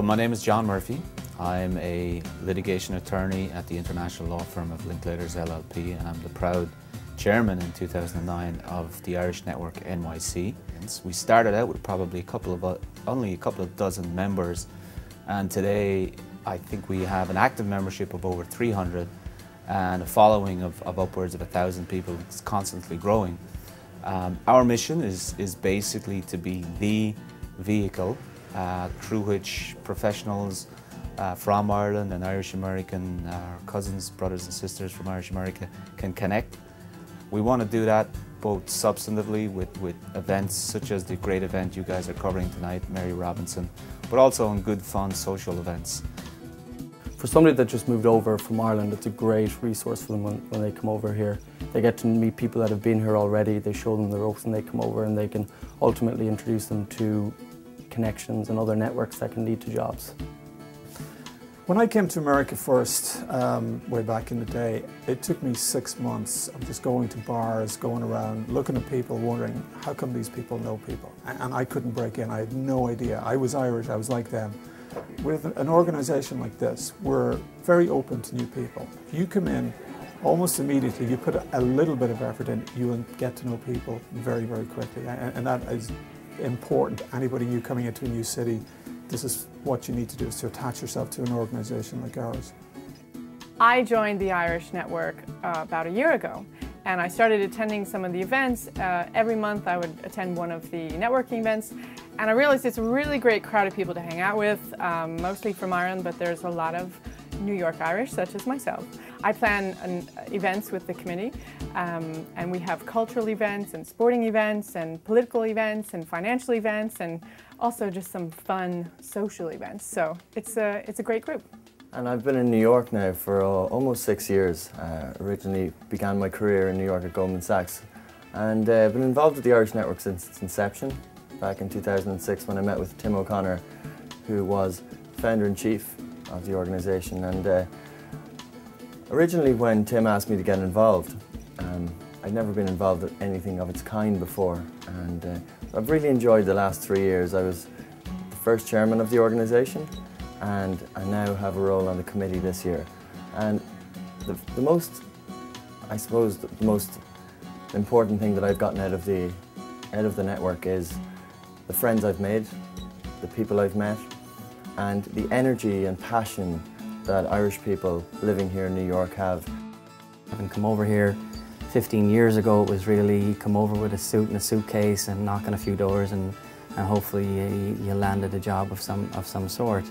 my name is John Murphy. I'm a litigation attorney at the international law firm of Linklaters LLP, and I'm the proud chairman in 2009 of the Irish network IN-NYC. We started out with probably only a couple of dozen members, and today I think we have an active membership of over 300 and a following of upwards of 1,000 people. It's constantly growing. Our mission is basically to be the vehicle through which professionals from Ireland and Irish American, our cousins, brothers and sisters from Irish America can connect. We want to do that both substantively with events such as the great event you guys are covering tonight, Mary Robinson, but also in good fun social events. For somebody that just moved over from Ireland, it's a great resource for them when they come over here. They get to meet people that have been here already, they show them the ropes and they come over and they can ultimately introduce them to connections and other networks that can lead to jobs. When I came to America first, way back in the day, it took me 6 months of just going to bars, going around, looking at people, wondering how come these people know people? And I couldn't break in, I had no idea. I was Irish, I was like them. With an organisation like this, we're very open to new people. If you come in, almost immediately, you put a little bit of effort in, you will get to know people very, very quickly. And that is important. Anybody new coming into a new city, this is what you need to do, is to attach yourself to an organisation like ours. I joined the Irish Network about a year ago, and I started attending some of the events. Every month I would attend one of the networking events, and I realized it's a really great crowd of people to hang out with, mostly from Ireland, but there's a lot of New York Irish, such as myself. I plan events with the committee, and we have cultural events and sporting events and political events and financial events and also just some fun social events. So it's a great group. And I've been in New York now for almost 6 years. Originally began my career in New York at Goldman Sachs, and I've been involved with the Irish Network since its inception, back in 2006 when I met with Tim O'Connor, who was founder-in-chief of the organisation. And originally when Tim asked me to get involved, I'd never been involved with anything of its kind before, and I've really enjoyed the last 3 years. I was the first chairman of the organisation, and I now have a role on the committee this year. And the most important thing that I've gotten out of the network is the friends I've made, the people I've met, and the energy and passion that Irish people living here in New York have. Having come over here 15 years ago, it was really come over with a suit and a suitcase and knock on a few doors and hopefully you landed a job of some sort.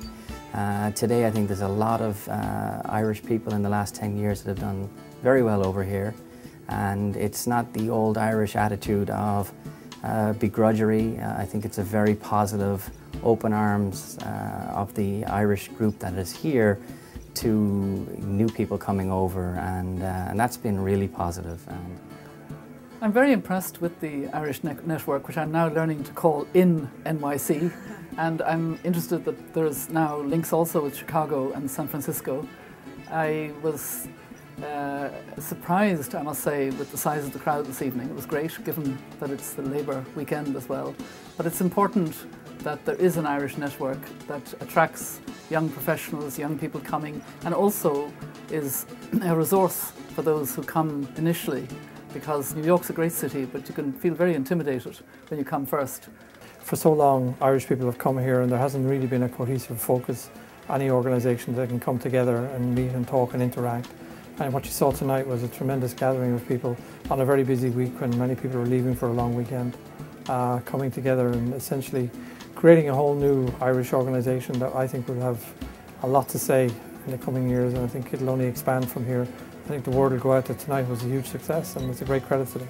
Today I think there's a lot of Irish people in the last 10 years that have done very well over here, and it's not the old Irish attitude of begrudgery. I think it's a very positive, open arms of the Irish group that is here to new people coming over, and that's been really positive. I'm very impressed with the Irish Network, which I'm now learning to call IN-NYC, and I'm interested that there's now links also with Chicago and San Francisco. I was surprised, I must say, with the size of the crowd this evening. It was great, given that it's the Labour weekend as well. But it's important that there is an Irish network that attracts young professionals, young people coming, and also is a resource for those who come initially, because New York's a great city, but you can feel very intimidated when you come first. For so long, Irish people have come here and there hasn't really been a cohesive focus, any organisation that can come together and meet and talk and interact. And what you saw tonight was a tremendous gathering of people on a very busy week when many people were leaving for a long weekend, coming together and essentially creating a whole new Irish organisation that I think will have a lot to say in the coming years, and I think it'll only expand from here. I think the word will go out that tonight was a huge success, and it's a great credit to them.